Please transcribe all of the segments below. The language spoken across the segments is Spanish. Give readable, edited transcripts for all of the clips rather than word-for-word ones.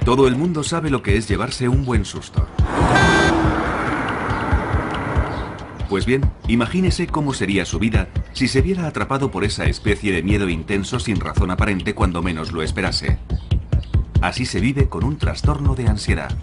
Todo el mundo sabe lo que es llevarse un buen susto. Pues bien, imagínese cómo sería su vida si se viera atrapado por esa especie de miedo intenso sin razón aparente cuando menos lo esperase. Así se vive con un trastorno de ansiedad.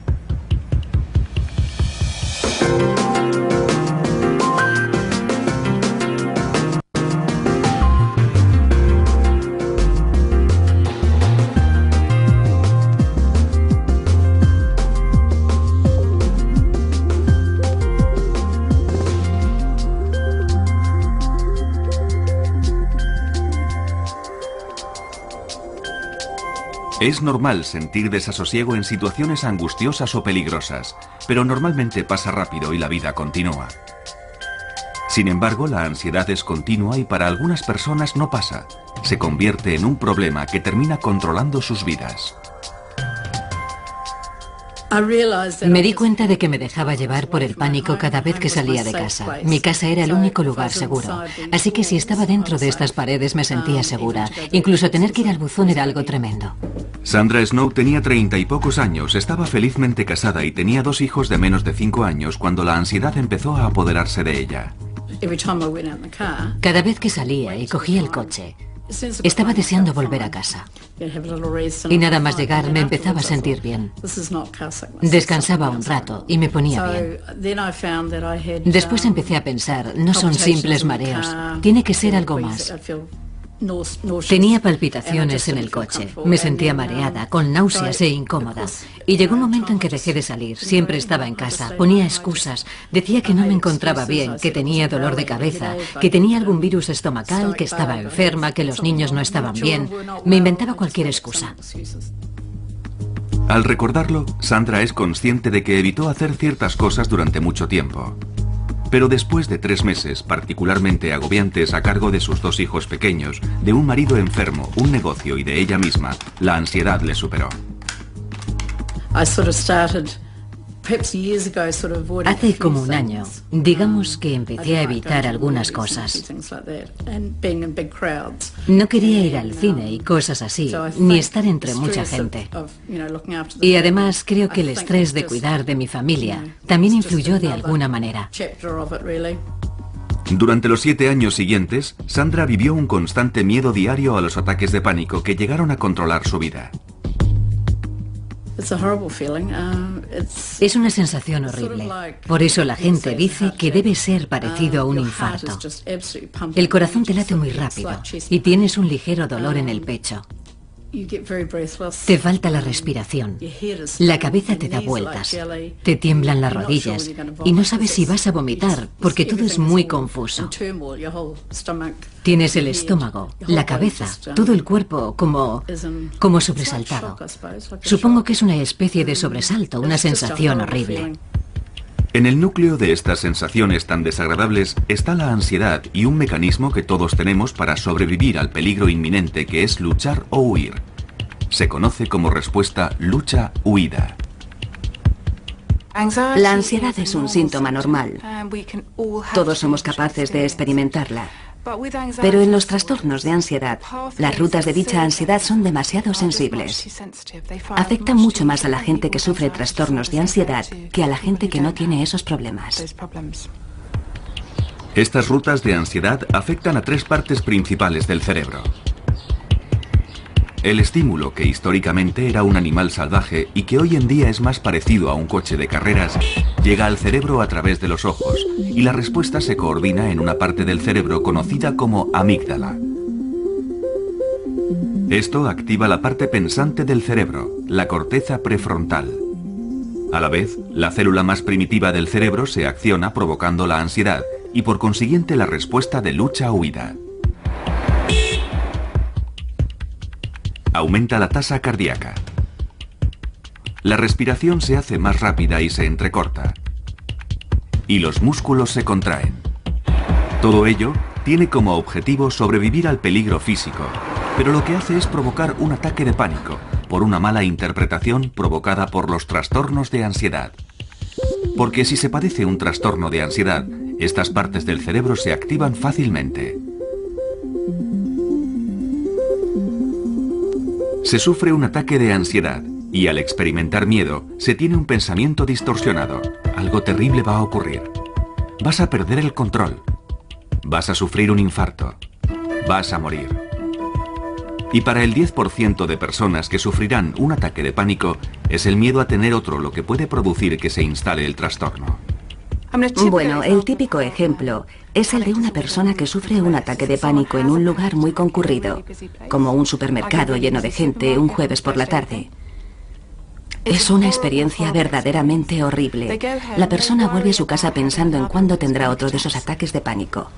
Es normal sentir desasosiego en situaciones angustiosas o peligrosas, pero normalmente pasa rápido y la vida continúa. Sin embargo, la ansiedad es continua y para algunas personas no pasa. Se convierte en un problema que termina controlando sus vidas. Me di cuenta de que me dejaba llevar por el pánico cada vez que salía de casa. Mi casa era el único lugar seguro, así que si estaba dentro de estas paredes me sentía segura. Incluso tener que ir al buzón era algo tremendo. Sandra Snow tenía 30 y pocos años, estaba felizmente casada y tenía 2 hijos de menos de 5 años cuando la ansiedad empezó a apoderarse de ella. Cada vez que salía y cogía el coche, estaba deseando volver a casa. Y nada más llegar me empezaba a sentir bien. Descansaba un rato y me ponía bien. Después empecé a pensar, no son simples mareos, tiene que ser algo más. Tenía palpitaciones en el coche, me sentía mareada, con náuseas e incómoda. Y llegó un momento en que dejé de salir, siempre estaba en casa, ponía excusas, decía que no me encontraba bien, que tenía dolor de cabeza, que tenía algún virus estomacal, que estaba enferma, que los niños no estaban bien. Me inventaba cualquier excusa. Al recordarlo, Sandra es consciente de que evitó hacer ciertas cosas durante mucho tiempo. Pero después de 3 meses particularmente agobiantes a cargo de sus 2 hijos pequeños, de un marido enfermo, un negocio y de ella misma, la ansiedad le superó. Hace como un año, digamos que empecé a evitar algunas cosas. No quería ir al cine y cosas así, ni estar entre mucha gente. Y además creo que el estrés de cuidar de mi familia también influyó de alguna manera. Durante los 7 años siguientes, Sandra vivió un constante miedo diario a los ataques de pánico que llegaron a controlar su vida. Es una sensación horrible. Por eso la gente dice que debe ser parecido a un infarto. El corazón te late muy rápido y tienes un ligero dolor en el pecho. Te falta la respiración. La cabeza te da vueltas. Te tiemblan las rodillas y no sabes si vas a vomitar porque todo es muy confuso. Tienes el estómago, la cabeza, todo el cuerpo como sobresaltado. Supongo que es una especie de sobresalto, una sensación horrible. En el núcleo de estas sensaciones tan desagradables está la ansiedad y un mecanismo que todos tenemos para sobrevivir al peligro inminente que es luchar o huir. Se conoce como respuesta lucha-huida. La ansiedad es un síntoma normal. Todos somos capaces de experimentarla. Pero en los trastornos de ansiedad, las rutas de dicha ansiedad son demasiado sensibles. Afectan mucho más a la gente que sufre trastornos de ansiedad que a la gente que no tiene esos problemas. Estas rutas de ansiedad afectan a 3 partes principales del cerebro. El estímulo, que históricamente era un animal salvaje y que hoy en día es más parecido a un coche de carreras, llega al cerebro a través de los ojos y la respuesta se coordina en una parte del cerebro conocida como amígdala. Esto activa la parte pensante del cerebro, la corteza prefrontal. A la vez, la célula más primitiva del cerebro se acciona provocando la ansiedad y por consiguiente la respuesta de lucha-huida. Aumenta la tasa cardíaca. La respiración se hace más rápida y se entrecorta. Y los músculos se contraen. Todo ello tiene como objetivo sobrevivir al peligro físico, pero lo que hace es provocar un ataque de pánico por una mala interpretación provocada por los trastornos de ansiedad. Porque si se padece un trastorno de ansiedad, estas partes del cerebro se activan fácilmente. Se sufre un ataque de ansiedad Y al experimentar miedo, se tiene un pensamiento distorsionado. Algo terrible va a ocurrir. Vas a perder el control. Vas a sufrir un infarto. Vas a morir. Y para el 10% de personas que sufrirán un ataque de pánico, es el miedo a tener otro lo que puede producir que se instale el trastorno. Bueno, el típico ejemplo es el de una persona que sufre un ataque de pánico en un lugar muy concurrido, como un supermercado lleno de gente un jueves por la tarde. Es una experiencia verdaderamente horrible. La persona vuelve a su casa pensando en cuándo tendrá otro de esos ataques de pánico.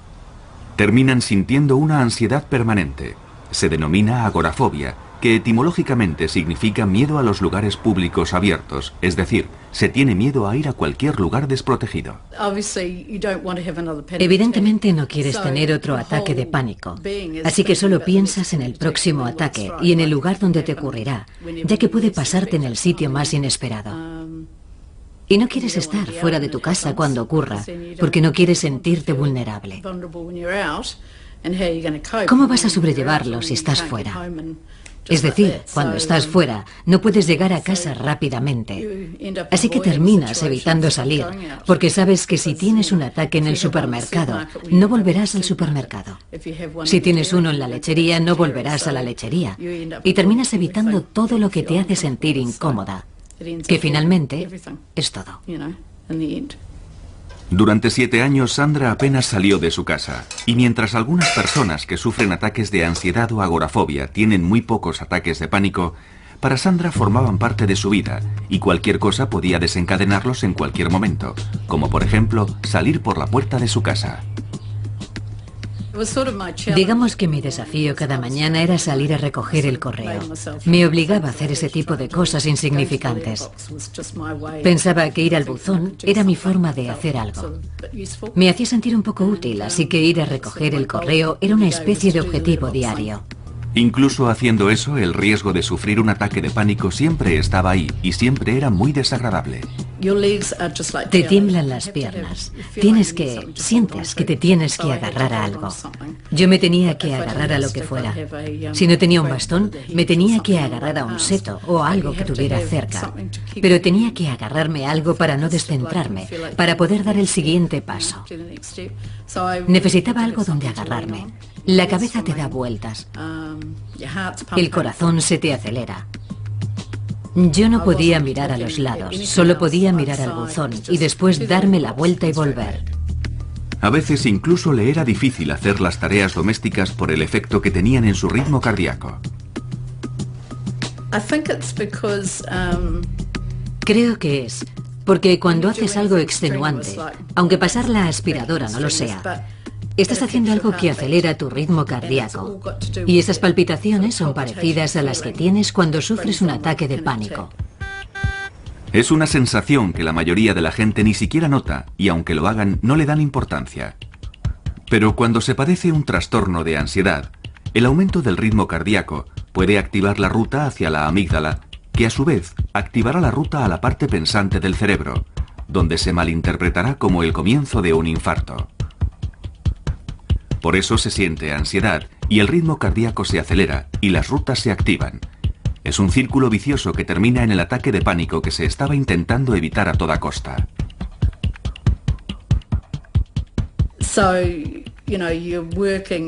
Terminan sintiendo una ansiedad permanente. Se denomina agorafobia, que etimológicamente significa miedo a los lugares públicos abiertos, es decir, se tiene miedo a ir a cualquier lugar desprotegido. Evidentemente no quieres tener otro ataque de pánico, así que solo piensas en el próximo ataque y en el lugar donde te ocurrirá, ya que puede pasarte en el sitio más inesperado. Y no quieres estar fuera de tu casa cuando ocurra, porque no quieres sentirte vulnerable. ¿Cómo vas a sobrellevarlo si estás fuera? Es decir, cuando estás fuera, no puedes llegar a casa rápidamente. Así que terminas evitando salir, porque sabes que si tienes un ataque en el supermercado, no volverás al supermercado. Si tienes uno en la lechería, no volverás a la lechería. Y terminas evitando todo lo que te hace sentir incómoda, que finalmente es todo. Durante 7 años, Sandra apenas salió de su casa, y mientras algunas personas que sufren ataques de ansiedad o agorafobia tienen muy pocos ataques de pánico, para Sandra formaban parte de su vida, y cualquier cosa podía desencadenarlos en cualquier momento, como por ejemplo, salir por la puerta de su casa. Digamos que mi desafío cada mañana era salir a recoger el correo. Me obligaba a hacer ese tipo de cosas insignificantes. Pensaba que ir al buzón era mi forma de hacer algo. Me hacía sentir un poco útil, así que ir a recoger el correo era una especie de objetivo diario. Incluso haciendo eso, el riesgo de sufrir un ataque de pánico siempre estaba ahí y siempre era muy desagradable. Te tiemblan las piernas. Sientes que te tienes que agarrar a algo. Yo me tenía que agarrar a lo que fuera. Si no tenía un bastón, me tenía que agarrar a un seto o a algo que tuviera cerca. Pero tenía que agarrarme a algo para no descentrarme, para poder dar el siguiente paso. Necesitaba algo donde agarrarme. La cabeza te da vueltas. El corazón se te acelera. Yo no podía mirar a los lados, solo podía mirar al buzón y después darme la vuelta y volver. A veces incluso le era difícil hacer las tareas domésticas por el efecto que tenían en su ritmo cardíaco. Creo que es porque cuando haces algo extenuante, aunque pasar la aspiradora no lo sea, estás haciendo algo que acelera tu ritmo cardíaco. Y esas palpitaciones son parecidas a las que tienes cuando sufres un ataque de pánico. Es una sensación que la mayoría de la gente ni siquiera nota y aunque lo hagan no le dan importancia. Pero cuando se padece un trastorno de ansiedad, el aumento del ritmo cardíaco puede activar la ruta hacia la amígdala, que a su vez activará la ruta a la parte pensante del cerebro, donde se malinterpretará como el comienzo de un infarto. Por eso se siente ansiedad y el ritmo cardíaco se acelera y las rutas se activan. Es un círculo vicioso que termina en el ataque de pánico que se estaba intentando evitar a toda costa.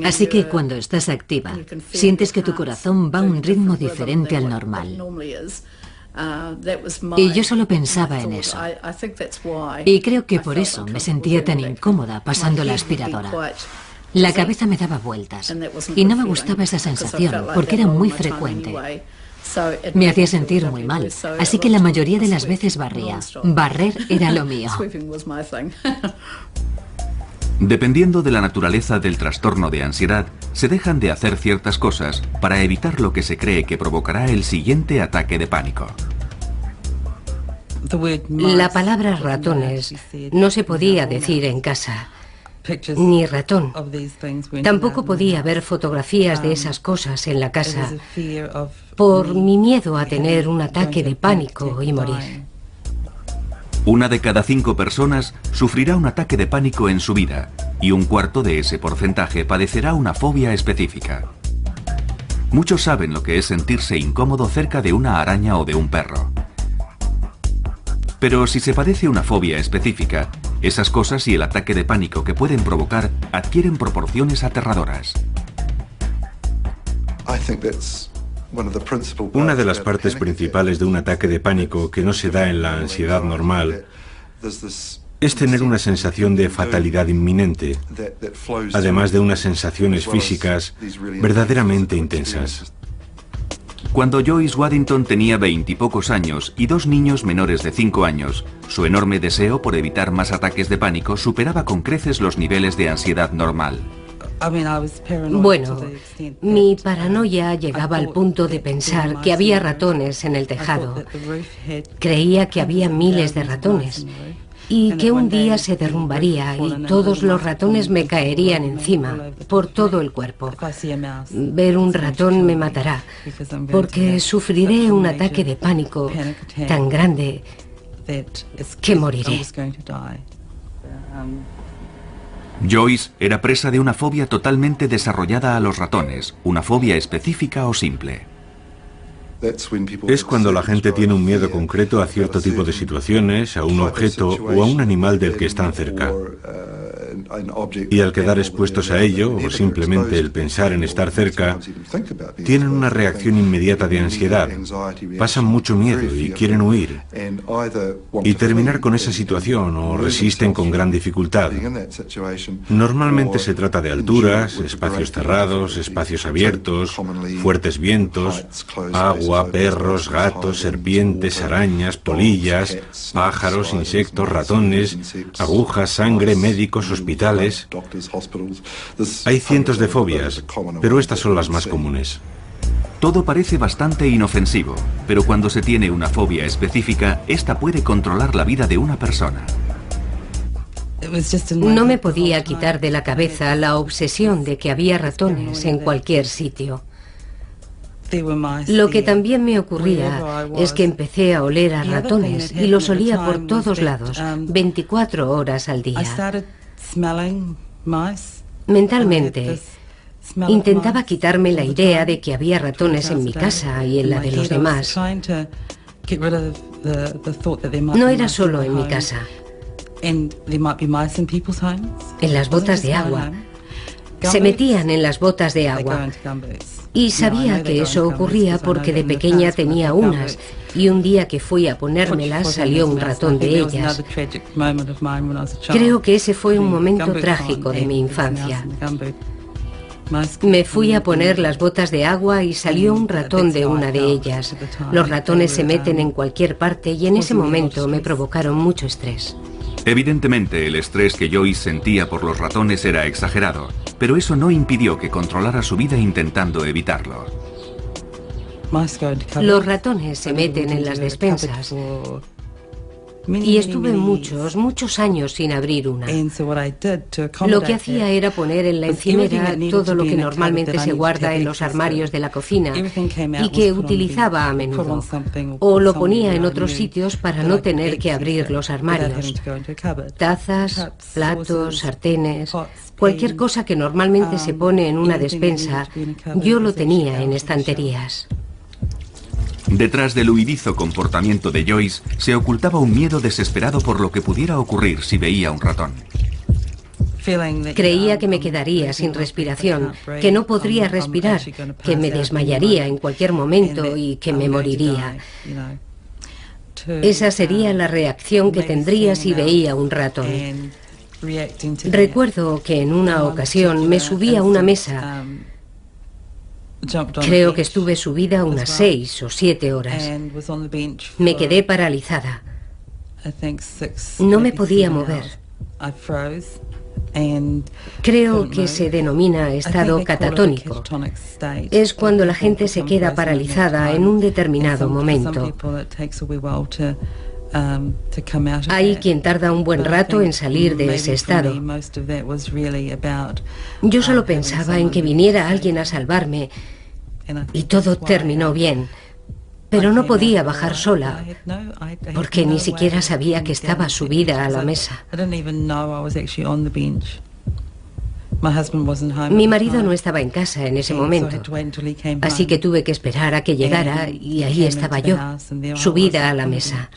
Así que cuando estás activa, sientes que tu corazón va a un ritmo diferente al normal. Y yo solo pensaba en eso. Y creo que por eso me sentía tan incómoda pasando la aspiradora. La cabeza me daba vueltas y no me gustaba esa sensación porque era muy frecuente. Me hacía sentir muy mal, así que la mayoría de las veces barría. Barrer era lo mío. Dependiendo de la naturaleza del trastorno de ansiedad, se dejan de hacer ciertas cosas para evitar lo que se cree que provocará el siguiente ataque de pánico. La palabra ratones no se podía decir en casa. Ni ratón. Tampoco podía ver fotografías de esas cosas en la casa por mi miedo a tener un ataque de pánico y morir. 1 de cada 5 personas sufrirá un ataque de pánico en su vida y 1/4 de ese porcentaje padecerá una fobia específica. Muchos saben lo que es sentirse incómodo cerca de una araña o de un perro. Pero si se padece una fobia específica, esas cosas y el ataque de pánico que pueden provocar adquieren proporciones aterradoras. Una de las partes principales de un ataque de pánico que no se da en la ansiedad normal es tener una sensación de fatalidad inminente, además de unas sensaciones físicas verdaderamente intensas. Cuando Joyce Waddington tenía 20 y pocos años y 2 niños menores de 5 años, su enorme deseo por evitar más ataques de pánico superaba con creces los niveles de ansiedad normal. Bueno, mi paranoia llegaba al punto de pensar que había ratones en el tejado. Creía que había miles de ratones y que un día se derrumbaría y todos los ratones me caerían encima, por todo el cuerpo. Ver un ratón me matará, porque sufriré un ataque de pánico tan grande que moriré. Joyce era presa de una fobia totalmente desarrollada a los ratones, una fobia específica o simple. Es cuando la gente tiene un miedo concreto a cierto tipo de situaciones, a un objeto o a un animal del que están cerca. Y al quedar expuestos a ello, o simplemente el pensar en estar cerca, tienen una reacción inmediata de ansiedad, pasan mucho miedo y quieren huir, y terminar con esa situación o resisten con gran dificultad. Normalmente se trata de alturas, espacios cerrados, espacios abiertos, fuertes vientos, agua, perros, gatos, serpientes, arañas, polillas, pájaros, insectos, ratones, agujas, sangre, médicos, hospitales. Hay cientos de fobias, pero estas son las más comunes. Todo parece bastante inofensivo, pero cuando se tiene una fobia específica, esta puede controlar la vida de una persona. No me podía quitar de la cabeza la obsesión de que había ratones en cualquier sitio. Lo que también me ocurría es que empecé a oler a ratones y los olía por todos lados, 24 horas al día. Mentalmente, intentaba quitarme la idea de que había ratones en mi casa y en la de los demás. No era solo en mi casa. En las botas de agua. Se metían en las botas de agua. Y sabía que eso ocurría porque de pequeña tenía unas, y un día que fui a ponérmelas salió un ratón de ellas. Creo que ese fue un momento trágico de mi infancia. Me fui a poner las botas de agua y salió un ratón de una de ellas. Los ratones se meten en cualquier parte y en ese momento me provocaron mucho estrés. Evidentemente, el estrés que Joyce sentía por los ratones era exagerado, pero eso no impidió que controlara su vida intentando evitarlo. Los ratones se meten en las despensas y estuve muchos años sin abrir una. Lo que hacía era poner en la encimera todo lo que normalmente se guarda en los armarios de la cocina y que utilizaba a menudo. O lo ponía en otros sitios para no tener que abrir los armarios. Tazas, platos, sartenes, cualquier cosa que normalmente se pone en una despensa, yo lo tenía en estanterías. Detrás del huidizo comportamiento de Joyce se ocultaba un miedo desesperado por lo que pudiera ocurrir si veía un ratón. Creía que me quedaría sin respiración, que no podría respirar, que me desmayaría en cualquier momento y que me moriría. Esa sería la reacción que tendría si veía un ratón. Recuerdo que en una ocasión me subí a una mesa. Creo que estuve subida unas 6 o 7 horas. Me quedé paralizada. No me podía mover. Creo que se denomina estado catatónico. Es cuando la gente se queda paralizada en un determinado momento. Hay quien tarda un buen rato en salir de ese estado. Yo solo pensaba en que viniera alguien a salvarme y todo terminó bien. Pero no podía bajar sola, porque ni siquiera sabía que estaba subida a la mesa. Mi marido no estaba en casa en ese momento, así que tuve que esperar a que llegara y ahí estaba yo, subida a la mesa.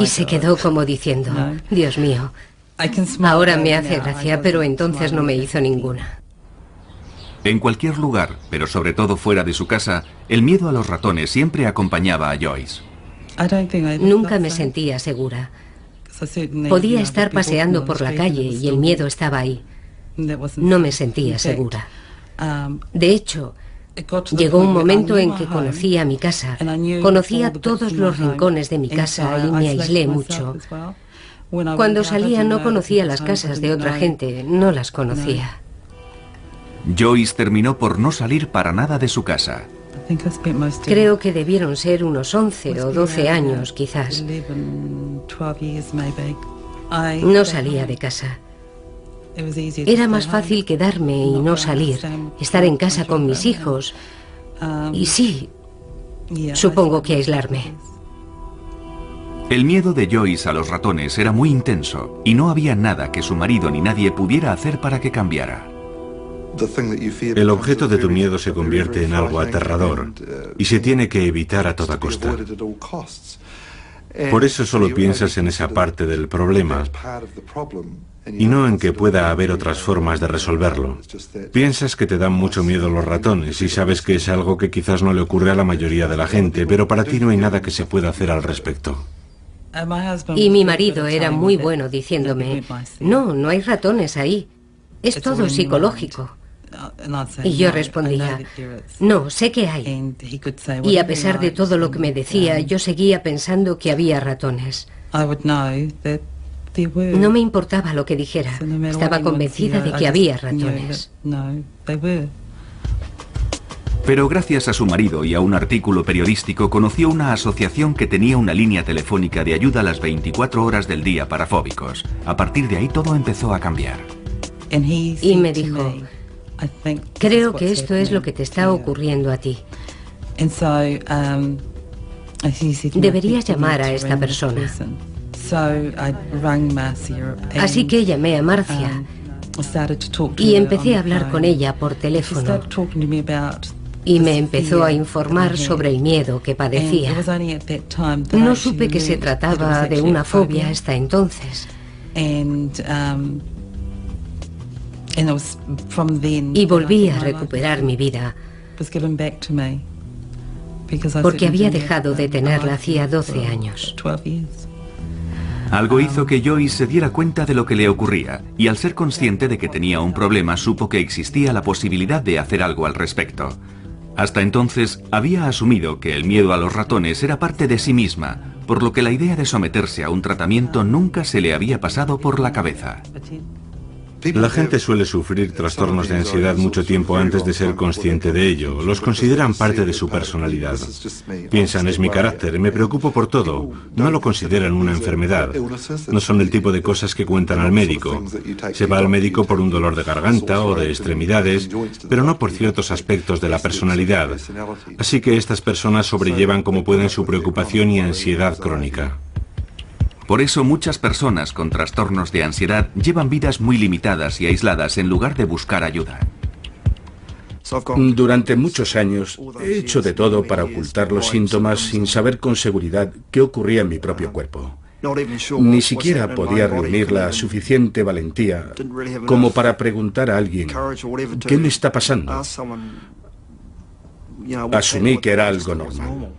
Y se quedó como diciendo, Dios mío, ahora me hace gracia, pero entonces no me hizo ninguna. En cualquier lugar, pero sobre todo fuera de su casa, el miedo a los ratones siempre acompañaba a Joyce. Nunca me sentía segura. Podía estar paseando por la calle y el miedo estaba ahí. No me sentía segura. De hecho, llegó un momento en que conocía mi casa, conocía todos los rincones de mi casa y me aislé mucho. Cuando salía no conocía las casas de otra gente, no las conocía. Joyce terminó por no salir para nada de su casa. Creo que debieron ser unos 11 o 12 años, quizás. No salía de casa. Era más fácil quedarme y no salir, estar en casa con mis hijos. Y sí, supongo que aislarme. El miedo de Joyce a los ratones era muy intenso y no había nada que su marido ni nadie pudiera hacer para que cambiara. El objeto de tu miedo se convierte en algo aterrador y se tiene que evitar a toda costa. Por eso solo piensas en esa parte del problema y no en que pueda haber otras formas de resolverlo. Piensas que te dan mucho miedo los ratones y sabes que es algo que quizás no le ocurre a la mayoría de la gente, pero para ti no hay nada que se pueda hacer al respecto. Y mi marido era muy bueno diciéndome, no, no hay ratones ahí, es todo psicológico. Y yo respondía, no, sé que hay. Y a pesar de todo lo que me decía, yo seguía pensando que había ratones. No me importaba lo que dijera, estaba convencida de que había ratones. Pero gracias a su marido y a un artículo periodístico conoció una asociación que tenía una línea telefónica de ayuda a las 24 horas del día para fóbicos. A partir de ahí todo empezó a cambiar. Y me dijo, creo que esto es lo que te está ocurriendo a ti. Deberías llamar a esta persona. Así que llamé a Marcia y empecé a hablar con ella por teléfono. Y me empezó a informar sobre el miedo que padecía. No supe que se trataba de una fobia hasta entonces. Y volví a recuperar mi vida, porque había dejado de tenerla hacía 12 años. Algo hizo que Joyce se diera cuenta de lo que le ocurría, y al ser consciente de que tenía un problema, supo que existía la posibilidad de hacer algo al respecto. Hasta entonces, había asumido que el miedo a los ratones era parte de sí misma, por lo que la idea de someterse a un tratamiento nunca se le había pasado por la cabeza. La gente suele sufrir trastornos de ansiedad mucho tiempo antes de ser consciente de ello. Los consideran parte de su personalidad. Piensan, es mi carácter, me preocupo por todo. No lo consideran una enfermedad. No son el tipo de cosas que cuentan al médico. Se va al médico por un dolor de garganta o de extremidades, pero no por ciertos aspectos de la personalidad. Así que estas personas sobrellevan como pueden su preocupación y ansiedad crónica. Por eso muchas personas con trastornos de ansiedad llevan vidas muy limitadas y aisladas en lugar de buscar ayuda. Durante muchos años he hecho de todo para ocultar los síntomas sin saber con seguridad qué ocurría en mi propio cuerpo. Ni siquiera podía reunir la suficiente valentía como para preguntar a alguien ¿qué me está pasando? Asumí que era algo normal.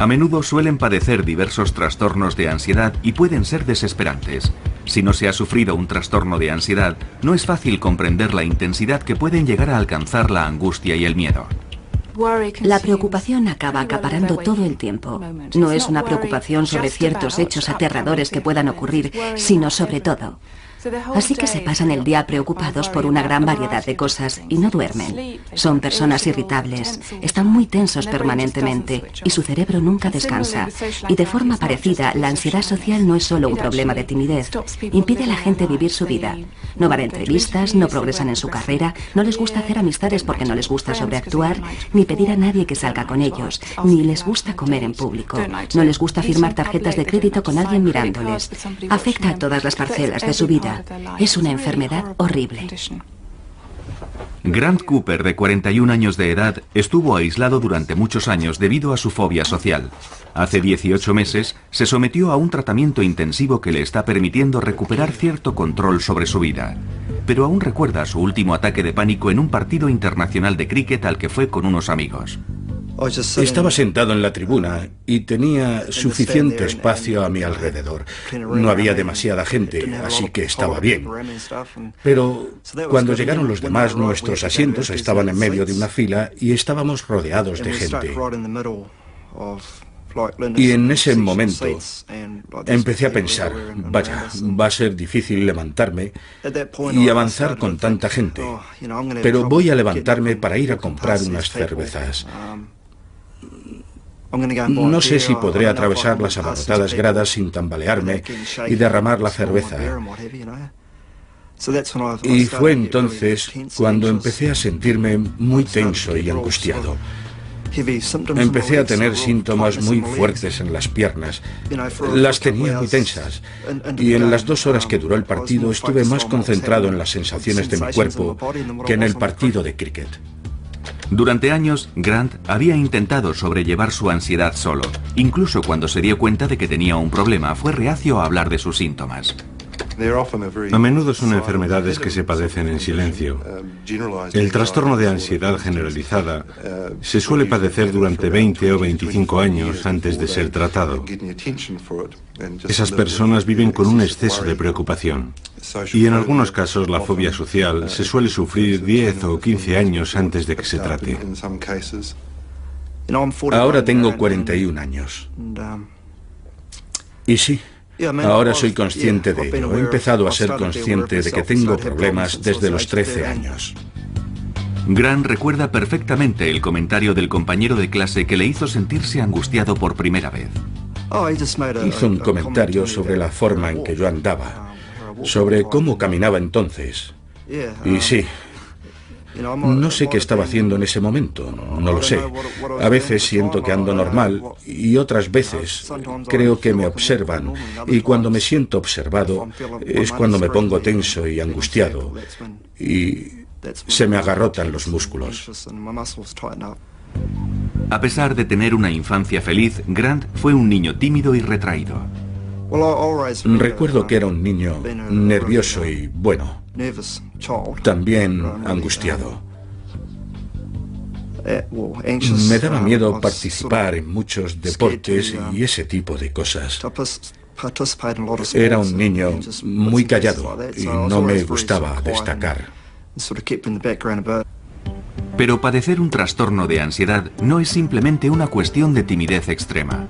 A menudo suelen padecer diversos trastornos de ansiedad y pueden ser desesperantes. Si no se ha sufrido un trastorno de ansiedad, no es fácil comprender la intensidad que pueden llegar a alcanzar la angustia y el miedo. La preocupación acaba acaparando todo el tiempo. No es una preocupación sobre ciertos hechos aterradores que puedan ocurrir, sino sobre todo. Así que se pasan el día preocupados por una gran variedad de cosas y no duermen. Son personas irritables, están muy tensos permanentemente y su cerebro nunca descansa. Y de forma parecida, la ansiedad social no es solo un problema de timidez. Impide a la gente vivir su vida. No van a entrevistas, no progresan en su carrera, no les gusta hacer amistades porque no les gusta sobreactuar, ni pedir a nadie que salga con ellos, ni les gusta comer en público. No les gusta firmar tarjetas de crédito con alguien mirándoles. Afecta a todas las parcelas de su vida. Es una enfermedad horrible. Grant Cooper, de 41 años de edad, estuvo aislado durante muchos años debido a su fobia social. Hace 18 meses se sometió a un tratamiento intensivo que le está permitiendo recuperar cierto control sobre su vida. Pero aún recuerda su último ataque de pánico en un partido internacional de cricket al que fue con unos amigos. Estaba sentado en la tribuna y tenía suficiente espacio a mi alrededor. No había demasiada gente, así que estaba bien. Pero cuando llegaron los demás, nuestros asientos estaban en medio de una fila y estábamos rodeados de gente. Y en ese momento empecé a pensar, vaya, va a ser difícil levantarme y avanzar con tanta gente, pero voy a levantarme para ir a comprar unas cervezas. No sé si podré atravesar las abarrotadas gradas sin tambalearme y derramar la cerveza. Y fue entonces cuando empecé a sentirme muy tenso y angustiado. Empecé a tener síntomas muy fuertes en las piernas. Las tenía muy tensas. Y en las 2 horas que duró el partido estuve más concentrado en las sensaciones de mi cuerpo que en el partido de cricket. Durante años, Grant había intentado sobrellevar su ansiedad solo. Incluso cuando se dio cuenta de que tenía un problema, fue reacio a hablar de sus síntomas. A menudo son enfermedades que se padecen en silencio. El trastorno de ansiedad generalizada se suele padecer durante 20 o 25 años antes de ser tratado. Esas personas viven con un exceso de preocupación. Y en algunos casos la fobia social se suele sufrir 10 o 15 años antes de que se trate. Ahora tengo 41 años. Y sí, ahora soy consciente de ello. He empezado a ser consciente de que tengo problemas desde los 13 años. Grant recuerda perfectamente el comentario del compañero de clase que le hizo sentirse angustiado por primera vez. Hizo un comentario sobre la forma en que yo andaba, sobre cómo caminaba entonces. Y sí, no sé qué estaba haciendo en ese momento, no lo sé. A veces siento que ando normal y otras veces creo que me observan. Y cuando me siento observado es cuando me pongo tenso y angustiado y se me agarrotan los músculos. A pesar de tener una infancia feliz, Grant fue un niño tímido y retraído. Recuerdo que era un niño nervioso y, bueno, también angustiado. Me daba miedo participar en muchos deportes y ese tipo de cosas. Era un niño muy callado y no me gustaba destacar. Pero padecer un trastorno de ansiedad no es simplemente una cuestión de timidez extrema.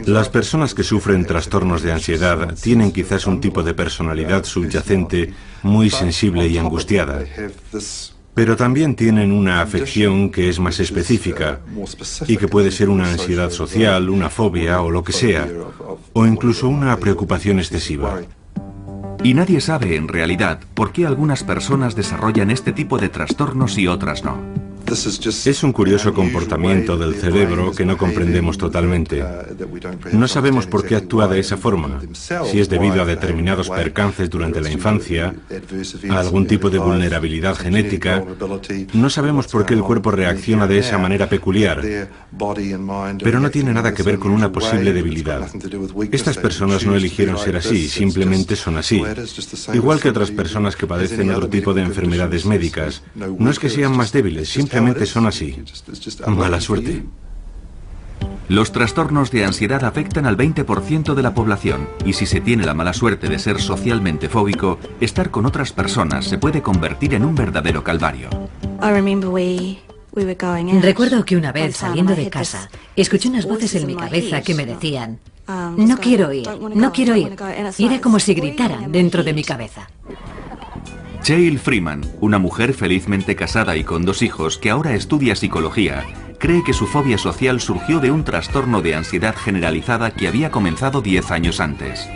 Las personas que sufren trastornos de ansiedad tienen quizás un tipo de personalidad subyacente muy sensible y angustiada, pero también tienen una afección que es más específica y que puede ser una ansiedad social, una fobia o lo que sea, o incluso una preocupación excesiva. Y nadie sabe en realidad por qué algunas personas desarrollan este tipo de trastornos y otras no. Es un curioso comportamiento del cerebro que no comprendemos totalmente. No sabemos por qué actúa de esa forma, si es debido a determinados percances durante la infancia, a algún tipo de vulnerabilidad genética. No sabemos por qué el cuerpo reacciona de esa manera peculiar, pero no tiene nada que ver con una posible debilidad. Estas personas no eligieron ser así, simplemente son así. Igual que otras personas que padecen otro tipo de enfermedades médicas. No es que sean más débiles, simplemente son así. Mala suerte. Los trastornos de ansiedad afectan al 20% de la población y si se tiene la mala suerte de ser socialmente fóbico, estar con otras personas se puede convertir en un verdadero calvario. Recuerdo que una vez, saliendo de casa, escuché unas voces en mi cabeza que me decían: No quiero ir, no quiero ir. Y era como si gritaran dentro de mi cabeza. Cheryl Freeman, una mujer felizmente casada y con 2 hijos que ahora estudia psicología, cree que su fobia social surgió de un trastorno de ansiedad generalizada que había comenzado 10 años antes.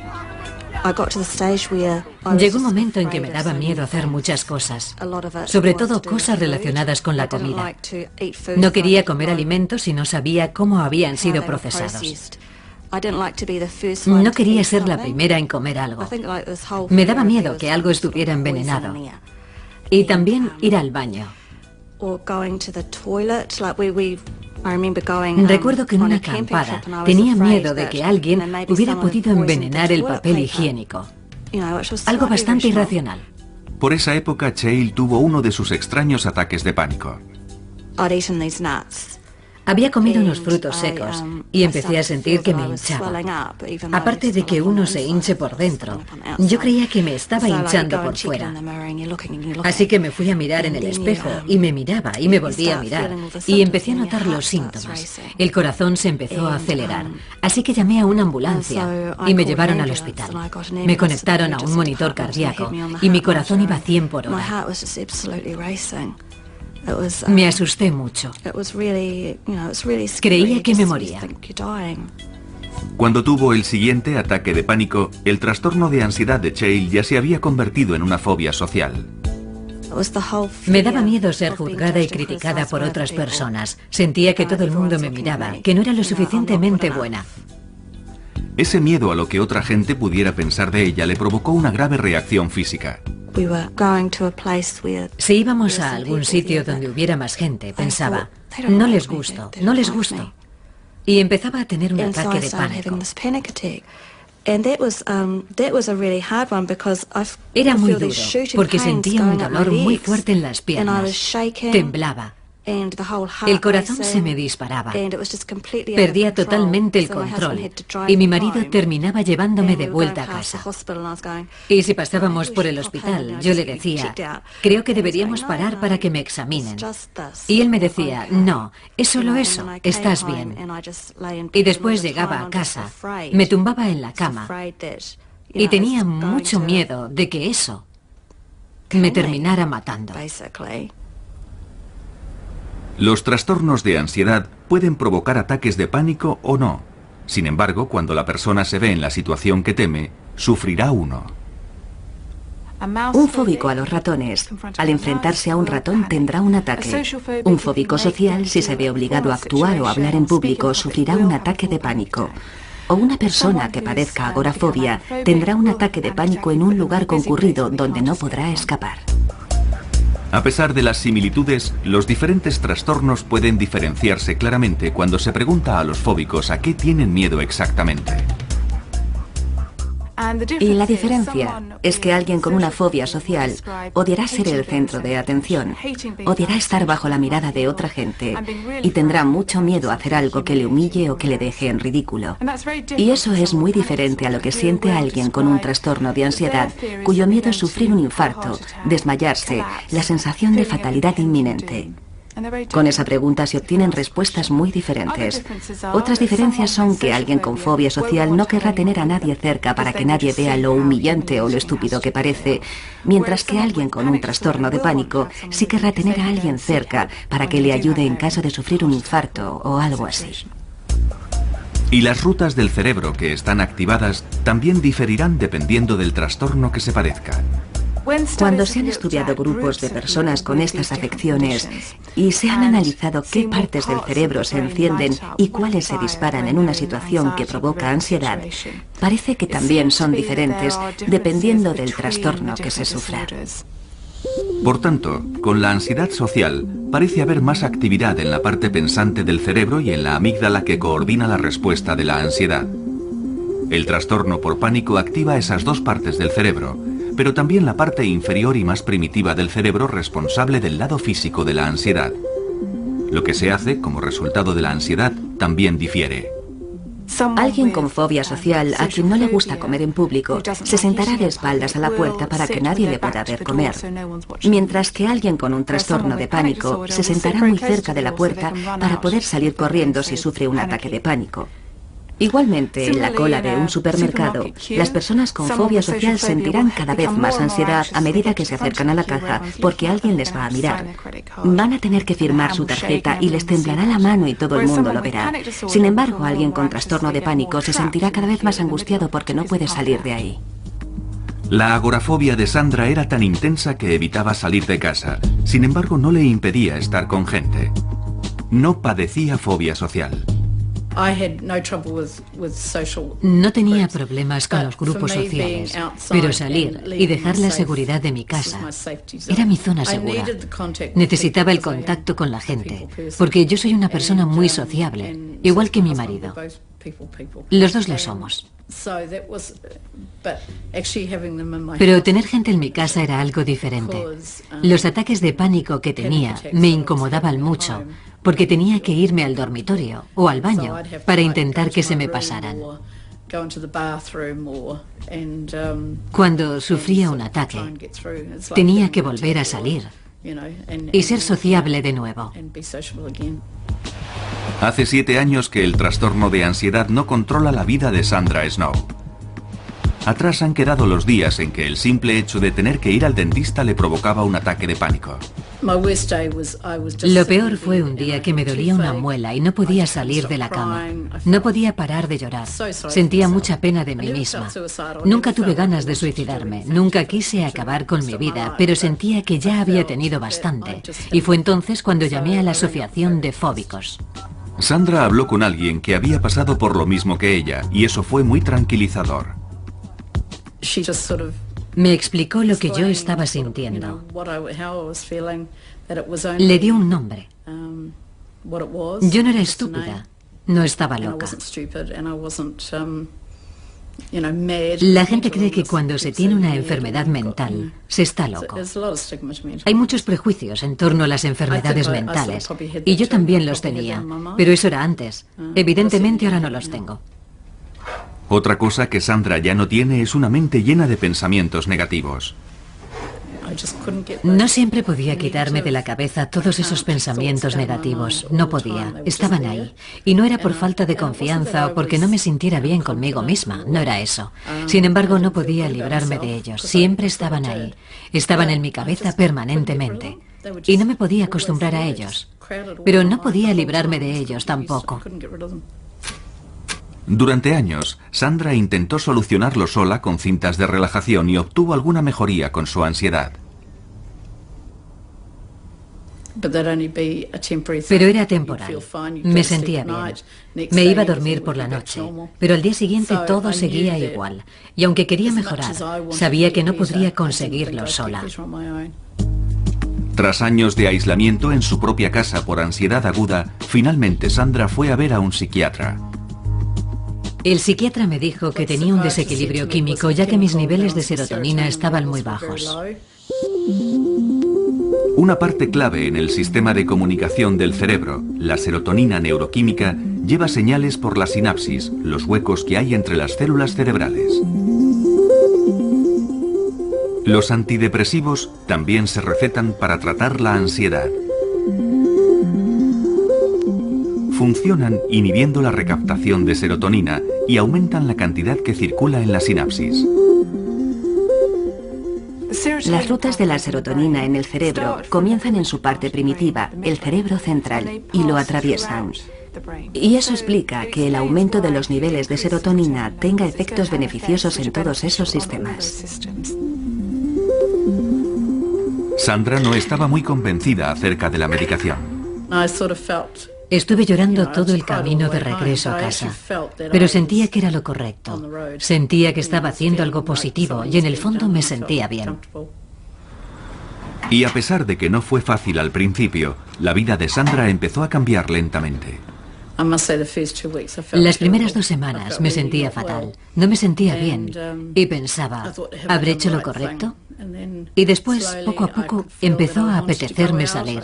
Llegó un momento en que me daba miedo hacer muchas cosas, sobre todo cosas relacionadas con la comida. No quería comer alimentos si no sabía cómo habían sido procesados. No quería ser la primera en comer algo. Me daba miedo que algo estuviera envenenado. Y también ir al baño. Recuerdo que en una acampada tenía miedo de que alguien hubiera podido envenenar el papel higiénico. Algo bastante irracional. Por esa época, Cheryl tuvo uno de sus extraños ataques de pánico. Había comido unos frutos secos y empecé a sentir que me hinchaba. Aparte de que uno se hinche por dentro, yo creía que me estaba hinchando por fuera. Así que me fui a mirar en el espejo y me miraba y me volví a mirar y empecé a notar los síntomas. El corazón se empezó a acelerar, así que llamé a una ambulancia y me llevaron al hospital. Me conectaron a un monitor cardíaco y mi corazón iba a 100 por hora. Me asusté mucho. Creía que me moría. Cuando tuvo el siguiente ataque de pánico, el trastorno de ansiedad de Cheryl ya se había convertido en una fobia social. Me daba miedo ser juzgada y criticada por otras personas. Sentía que todo el mundo me miraba, que no era lo suficientemente buena. Ese miedo a lo que otra gente pudiera pensar de ella le provocó una grave reacción física. Si íbamos a algún sitio donde hubiera más gente, pensaba, no les gusto, no les gusto. Y empezaba a tener un ataque de pánico. Era muy duro, porque sentía un dolor muy fuerte en las piernas. Temblaba. El corazón se me disparaba. Perdía totalmente el control y mi marido terminaba llevándome de vuelta a casa. Y si pasábamos por el hospital, yo le decía, creo que deberíamos parar para que me examinen. Y él me decía, no, es solo eso, estás bien. Y después llegaba a casa, me tumbaba en la cama y tenía mucho miedo de que eso me terminara matando. Los trastornos de ansiedad pueden provocar ataques de pánico o no. Sin embargo, cuando la persona se ve en la situación que teme, sufrirá uno. Un fóbico a los ratones, al enfrentarse a un ratón, tendrá un ataque. Un fóbico social, si se ve obligado a actuar o hablar en público, sufrirá un ataque de pánico. O una persona que padezca agorafobia tendrá un ataque de pánico en un lugar concurrido donde no podrá escapar. A pesar de las similitudes, los diferentes trastornos pueden diferenciarse claramente cuando se pregunta a los fóbicos a qué tienen miedo exactamente. Y la diferencia es que alguien con una fobia social odiará ser el centro de atención, odiará estar bajo la mirada de otra gente y tendrá mucho miedo a hacer algo que le humille o que le deje en ridículo. Y eso es muy diferente a lo que siente alguien con un trastorno de ansiedad cuyo miedo es sufrir un infarto, desmayarse, la sensación de fatalidad inminente. Con esa pregunta se obtienen respuestas muy diferentes. Otras diferencias son que alguien con fobia social no querrá tener a nadie cerca para que nadie vea lo humillante o lo estúpido que parece, mientras que alguien con un trastorno de pánico sí querrá tener a alguien cerca para que le ayude en caso de sufrir un infarto o algo así. Y las rutas del cerebro que están activadas también diferirán dependiendo del trastorno que se padezca. Cuando se han estudiado grupos de personas con estas afecciones y se han analizado qué partes del cerebro se encienden y cuáles se disparan en una situación que provoca ansiedad, parece que también son diferentes dependiendo del trastorno que se sufra. Por tanto, con la ansiedad social parece haber más actividad en la parte pensante del cerebro y en la amígdala que coordina la respuesta de la ansiedad. El trastorno por pánico activa esas dos partes del cerebro, pero también la parte inferior y más primitiva del cerebro responsable del lado físico de la ansiedad. Lo que se hace como resultado de la ansiedad también difiere. Alguien con fobia social a quien no le gusta comer en público se sentará de espaldas a la puerta para que nadie le pueda ver comer, mientras que alguien con un trastorno de pánico se sentará muy cerca de la puerta para poder salir corriendo si sufre un ataque de pánico. Igualmente, en la cola de un supermercado, las personas con fobia social sentirán cada vez más ansiedad a medida que se acercan a la caja porque alguien les va a mirar. Van a tener que firmar su tarjeta y les temblará la mano y todo el mundo lo verá. Sin embargo, alguien con trastorno de pánico se sentirá cada vez más angustiado porque no puede salir de ahí. La agorafobia de Sandra era tan intensa que evitaba salir de casa. Sin embargo, no le impedía estar con gente. No padecía fobia social. No tenía problemas con los grupos sociales, pero salir y dejar la seguridad de mi casa era mi zona segura. Necesitaba el contacto con la gente, porque yo soy una persona muy sociable, igual que mi marido. Los dos lo somos. Pero tener gente en mi casa era algo diferente. Los ataques de pánico que tenía me incomodaban mucho, porque tenía que irme al dormitorio o al baño para intentar que se me pasaran. Cuando sufría un ataque, tenía que volver a salir y ser sociable de nuevo. Hace 7 años que el trastorno de ansiedad no controla la vida de Sandra Snow. Atrás han quedado los días en que el simple hecho de tener que ir al dentista le provocaba un ataque de pánico. Lo peor fue un día que me dolía una muela y no podía salir de la cama. No podía parar de llorar. Sentía mucha pena de mí misma. Nunca tuve ganas de suicidarme. Nunca quise acabar con mi vida, pero sentía que ya había tenido bastante. Y fue entonces cuando llamé a la Asociación de Fóbicos. Sandra habló con alguien que había pasado por lo mismo que ella, y eso fue muy tranquilizador. Me explicó lo que yo estaba sintiendo. Le dio un nombre. Yo no era estúpida, no estaba loca. La gente cree que cuando se tiene una enfermedad mental, se está loco. Hay muchos prejuicios en torno a las enfermedades mentales, y yo también los tenía, pero eso era antes. Evidentemente ahora no los tengo. Otra cosa que Sandra ya no tiene es una mente llena de pensamientos negativos. No siempre podía quitarme de la cabeza todos esos pensamientos negativos. No podía. Estaban ahí. Y no era por falta de confianza o porque no me sintiera bien conmigo misma. No era eso. Sin embargo, no podía librarme de ellos. Siempre estaban ahí. Estaban en mi cabeza permanentemente. Y no me podía acostumbrar a ellos. Pero no podía librarme de ellos tampoco. Durante años, Sandra intentó solucionarlo sola con cintas de relajación y obtuvo alguna mejoría con su ansiedad. Pero era temporal. Me sentía bien. Me iba a dormir por la noche, pero al día siguiente todo seguía igual. Y aunque quería mejorar, sabía que no podría conseguirlo sola. Tras años de aislamiento en su propia casa por ansiedad aguda, finalmente Sandra fue a ver a un psiquiatra. El psiquiatra me dijo que tenía un desequilibrio químico, ya que mis niveles de serotonina estaban muy bajos. Una parte clave en el sistema de comunicación del cerebro, la serotonina neuroquímica, lleva señales por la sinapsis, los huecos que hay entre las células cerebrales. Los antidepresivos también se recetan para tratar la ansiedad. Funcionan inhibiendo la recaptación de serotonina y aumentan la cantidad que circula en la sinapsis. Las rutas de la serotonina en el cerebro comienzan en su parte primitiva, el cerebro central, y lo atraviesan. Y eso explica que el aumento de los niveles de serotonina tenga efectos beneficiosos en todos esos sistemas. Sandra no estaba muy convencida acerca de la medicación. Estuve llorando todo el camino de regreso a casa, pero sentía que era lo correcto. Sentía que estaba haciendo algo positivo y en el fondo me sentía bien. Y a pesar de que no fue fácil al principio, la vida de Sandra empezó a cambiar lentamente. Las primeras 2 semanas me sentía fatal, no me sentía bien y pensaba, ¿habré hecho lo correcto? Y después, poco a poco, empezó a apetecerme salir.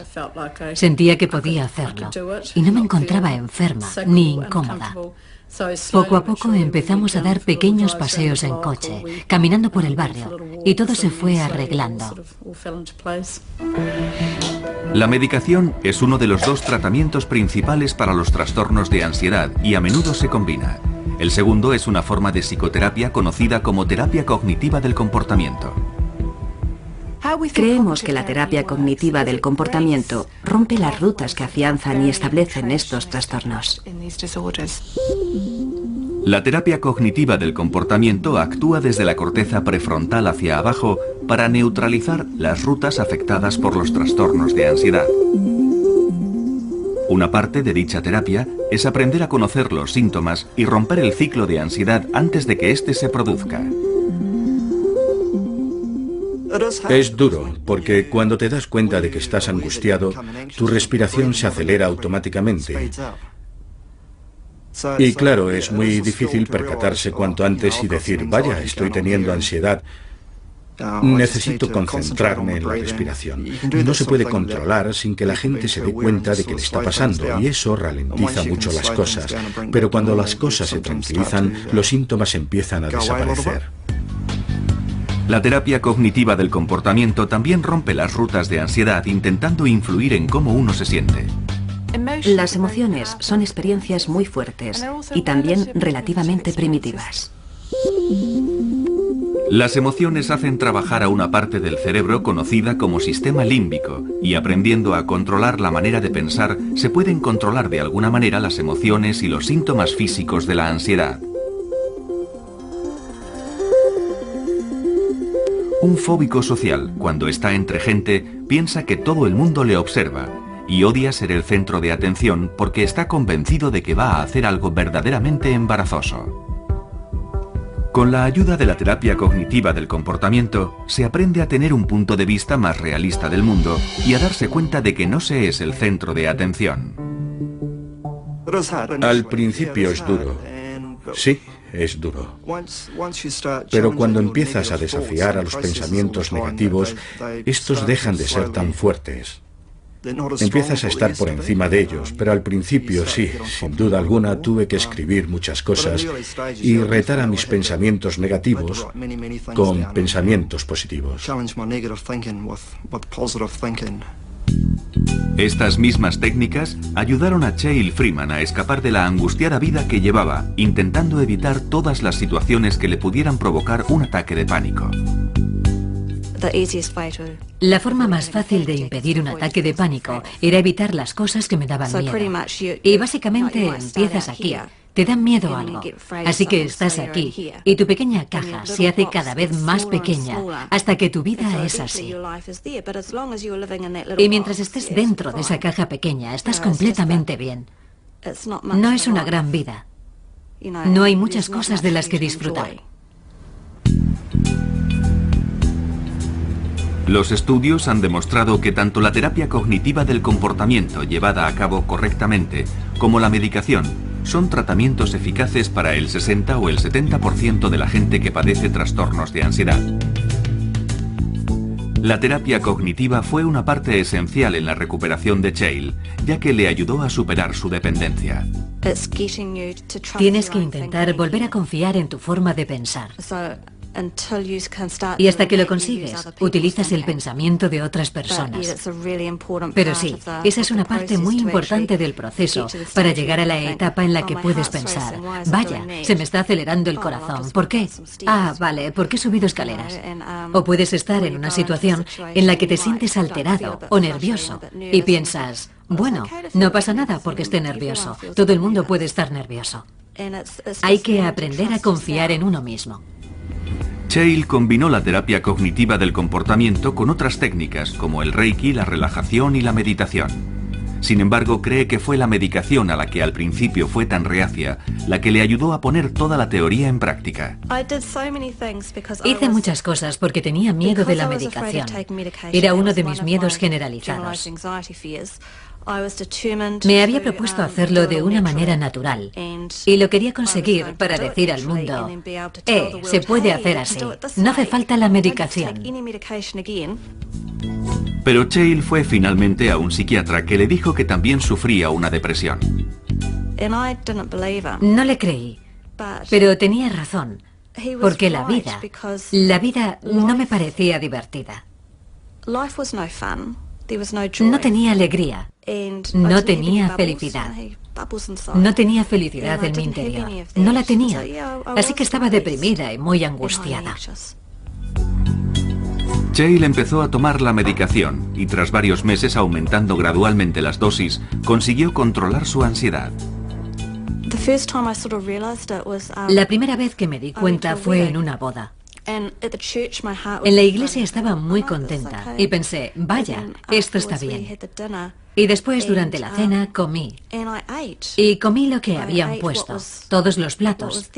Sentía que podía hacerlo y no me encontraba enferma ni incómoda. Poco a poco empezamos a dar pequeños paseos en coche, caminando por el barrio, y todo se fue arreglando. La medicación es uno de los 2 tratamientos principales para los trastornos de ansiedad y a menudo se combina. El segundo es una forma de psicoterapia conocida como terapia cognitiva del comportamiento. Creemos que la terapia cognitiva del comportamiento rompe las rutas que afianzan y establecen estos trastornos. La terapia cognitiva del comportamiento actúa desde la corteza prefrontal hacia abajo para neutralizar las rutas afectadas por los trastornos de ansiedad. Una parte de dicha terapia es aprender a conocer los síntomas y romper el ciclo de ansiedad antes de que éste se produzca. Es duro, porque cuando te das cuenta de que estás angustiado, tu respiración se acelera automáticamente. Y claro, es muy difícil percatarse cuanto antes y decir, vaya, estoy teniendo ansiedad. Necesito concentrarme en la respiración. No se puede controlar sin que la gente se dé cuenta de que le está pasando, y eso ralentiza mucho las cosas. Pero cuando las cosas se tranquilizan, los síntomas empiezan a desaparecer. La terapia cognitiva del comportamiento también rompe las rutas de ansiedad intentando influir en cómo uno se siente. Las emociones son experiencias muy fuertes y también relativamente primitivas. Las emociones hacen trabajar a una parte del cerebro conocida como sistema límbico, y aprendiendo a controlar la manera de pensar, se pueden controlar de alguna manera las emociones y los síntomas físicos de la ansiedad. Un fóbico social, cuando está entre gente, piensa que todo el mundo le observa y odia ser el centro de atención porque está convencido de que va a hacer algo verdaderamente embarazoso. Con la ayuda de la terapia cognitiva del comportamiento, se aprende a tener un punto de vista más realista del mundo y a darse cuenta de que no se es el centro de atención. Al principio es duro. Sí, es duro. Pero cuando empiezas a desafiar a los pensamientos negativos, estos dejan de ser tan fuertes. Empiezas a estar por encima de ellos, pero al principio sí, sin duda alguna tuve que escribir muchas cosas y retar a mis pensamientos negativos con pensamientos positivos. Estas mismas técnicas ayudaron a Cheryl Freeman a escapar de la angustiada vida que llevaba, intentando evitar todas las situaciones que le pudieran provocar un ataque de pánico. La forma más fácil de impedir un ataque de pánico era evitar las cosas que me daban miedo. Y básicamente empiezas aquí. Te da miedo algo, así que estás aquí, y tu pequeña caja se hace cada vez más pequeña, hasta que tu vida es así. Y mientras estés dentro de esa caja pequeña, estás completamente bien. No es una gran vida. No hay muchas cosas de las que disfrutar. Los estudios han demostrado que tanto la terapia cognitiva del comportamiento llevada a cabo correctamente como la medicación son tratamientos eficaces para el 60 o el 70% de la gente que padece trastornos de ansiedad. La terapia cognitiva fue una parte esencial en la recuperación de Cheryl, ya que le ayudó a superar su dependencia. Tienes que intentar volver a confiar en tu forma de pensar. Y hasta que lo consigues, utilizas el pensamiento de otras personas. Pero sí, esa es una parte muy importante del proceso para llegar a la etapa en la que puedes pensar, vaya, se me está acelerando el corazón, ¿por qué? Ah, vale, porque he subido escaleras. O puedes estar en una situación en la que te sientes alterado o nervioso y piensas, bueno, no pasa nada porque esté nervioso, todo el mundo puede estar nervioso. Hay que aprender a confiar en uno mismo. Cheryl combinó la terapia cognitiva del comportamiento con otras técnicas como el Reiki, la relajación y la meditación. Sin embargo, cree que fue la medicación a la que al principio fue tan reacia la que le ayudó a poner toda la teoría en práctica. Hice muchas cosas porque tenía miedo de la medicación. Era uno de mis miedos generalizados. Me había propuesto hacerlo de una manera natural y lo quería conseguir para decir al mundo, se puede hacer así, no hace falta la medicación. Pero Cheryl fue finalmente a un psiquiatra que le dijo que también sufría una depresión. No le creí, pero tenía razón, porque la vida no me parecía divertida. No tenía alegría, no tenía felicidad. No tenía felicidad en mi interior. No la tenía. Así que estaba deprimida y muy angustiada. Cheryl empezó a tomar la medicación y tras varios meses aumentando gradualmente las dosis, consiguió controlar su ansiedad. La primera vez que me di cuenta fue en una boda. En la iglesia estaba muy contenta y pensé, vaya, esto está bien. Y después, durante la cena, comí. Y comí lo que habían puesto, todos los platos.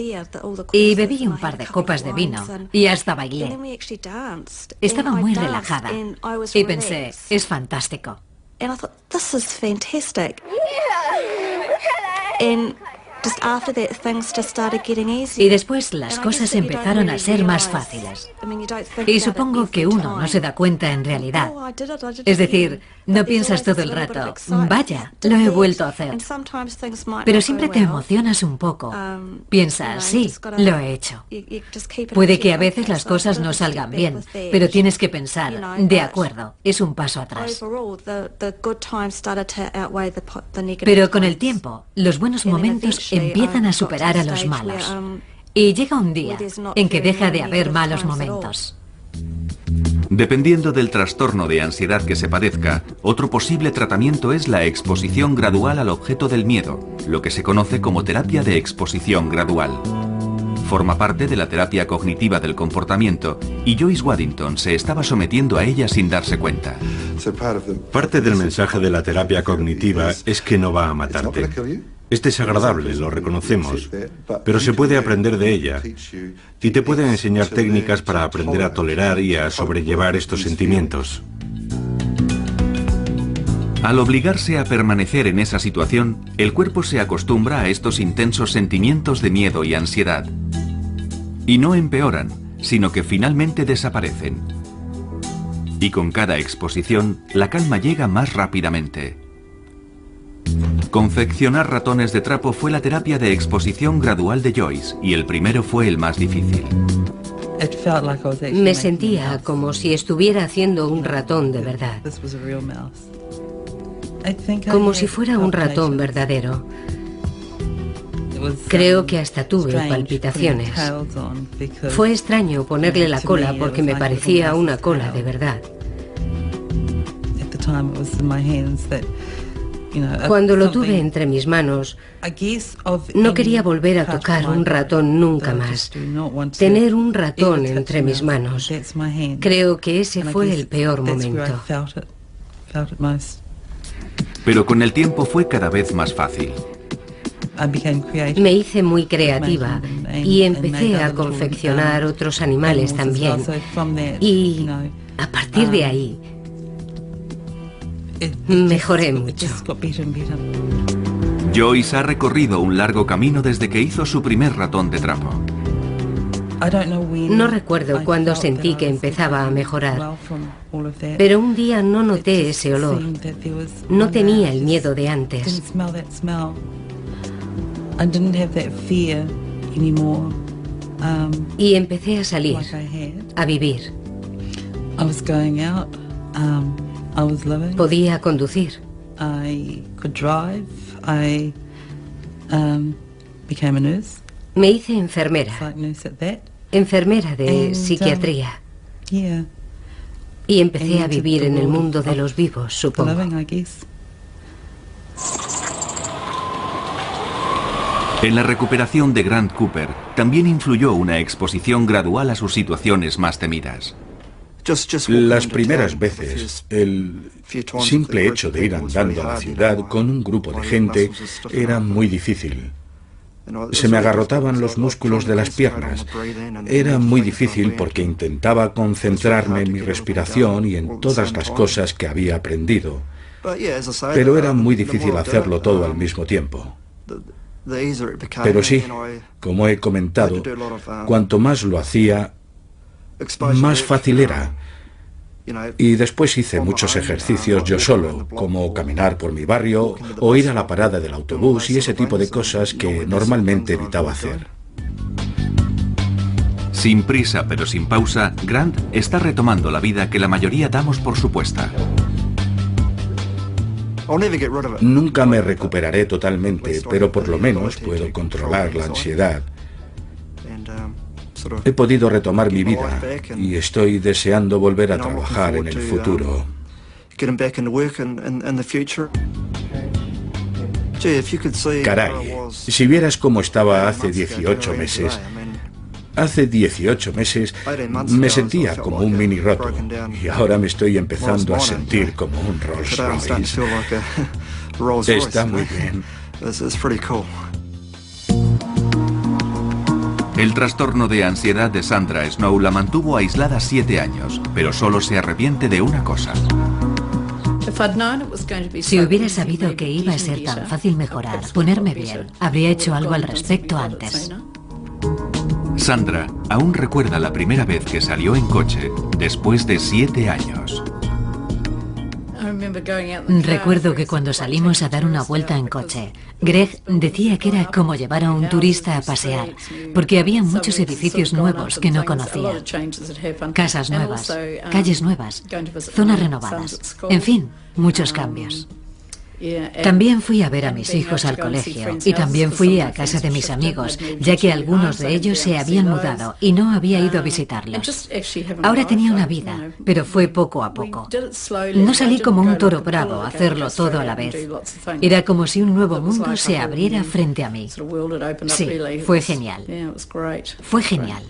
Y bebí un par de copas de vino y hasta bailé. Estaba muy relajada y pensé, es fantástico. Y después las cosas empezaron a ser más fáciles. Y supongo que uno no se da cuenta en realidad. Es decir, no piensas todo el rato, vaya, lo he vuelto a hacer. Pero siempre te emocionas un poco. Piensas, sí, lo he hecho. Puede que a veces las cosas no salgan bien, pero tienes que pensar, de acuerdo, es un paso atrás. Pero con el tiempo, los buenos momentos empiezan a superar a los malos. Y llega un día en que deja de haber malos momentos. Dependiendo del trastorno de ansiedad que se padezca, otro posible tratamiento es la exposición gradual al objeto del miedo, lo que se conoce como terapia de exposición gradual. Forma parte de la terapia cognitiva del comportamiento y Joyce Waddington se estaba sometiendo a ella sin darse cuenta. Parte del mensaje de la terapia cognitiva es que no va a matarte. Es desagradable, lo reconocemos, pero se puede aprender de ella y te puede enseñar técnicas para aprender a tolerar y a sobrellevar estos sentimientos. Al obligarse a permanecer en esa situación, el cuerpo se acostumbra a estos intensos sentimientos de miedo y ansiedad. Y no empeoran, sino que finalmente desaparecen. Y con cada exposición, la calma llega más rápidamente. Confeccionar ratones de trapo fue la terapia de exposición gradual de Joyce, y el primero fue el más difícil. Me sentía como si estuviera haciendo un ratón de verdad. Como si fuera un ratón verdadero. Creo que hasta tuve palpitaciones. Fue extraño ponerle la cola porque me parecía una cola de verdad. Cuando lo tuve entre mis manos, no quería volver a tocar un ratón nunca más. Tener un ratón entre mis manos. Creo que ese fue el peor momento. Pero con el tiempo fue cada vez más fácil. Me hice muy creativa y empecé a confeccionar otros animales también. Y a partir de ahí, mejoré mucho. Joyce ha recorrido un largo camino desde que hizo su primer ratón de trapo. No recuerdo cuándo sentí que empezaba a mejorar, pero un día no noté ese olor. No tenía el miedo de antes. Y empecé a salir, a vivir. Podía conducir. Me hice enfermera. Enfermera de psiquiatría. Y empecé a vivir en el mundo de los vivos, supongo. En la recuperación de Grant Cooper también influyó una exposición gradual a sus situaciones más temidas. Las primeras veces, el simple hecho de ir andando a la ciudad con un grupo de gente era muy difícil. Se me agarrotaban los músculos de las piernas. Era muy difícil porque intentaba concentrarme en mi respiración y en todas las cosas que había aprendido. Pero era muy difícil hacerlo todo al mismo tiempo. Pero sí, como he comentado, cuanto más lo hacía, más fácil era. Y después hice muchos ejercicios yo solo, como caminar por mi barrio o ir a la parada del autobús y ese tipo de cosas que normalmente evitaba hacer. Sin prisa pero sin pausa, Grant está retomando la vida que la mayoría damos por supuesta. Nunca me recuperaré totalmente, pero por lo menos puedo controlar la ansiedad. He podido retomar mi vida y estoy deseando volver a trabajar en el futuro. Caray, si vieras cómo estaba hace 18 meses. Hace 18 meses me sentía como un mini roto y ahora me estoy empezando a sentir como un Rolls Royce. Está muy bien. El trastorno de ansiedad de Sandra Snow la mantuvo aislada 7 años, pero solo se arrepiente de una cosa. Si hubiera sabido que iba a ser tan fácil mejorar, ponerme bien, habría hecho algo al respecto antes. Sandra aún recuerda la primera vez que salió en coche, después de 7 años. Recuerdo que cuando salimos a dar una vuelta en coche, Greg decía que era como llevar a un turista a pasear, porque había muchos edificios nuevos que no conocía. Casas nuevas, calles nuevas, zonas renovadas, en fin, muchos cambios. También fui a ver a mis hijos al colegio y también fui a casa de mis amigos, ya que algunos de ellos se habían mudado y no había ido a visitarlos. Ahora tenía una vida, pero fue poco a poco. No salí como un toro bravo a hacerlo todo a la vez. Era como si un nuevo mundo se abriera frente a mí. Sí, fue genial. Fue genial.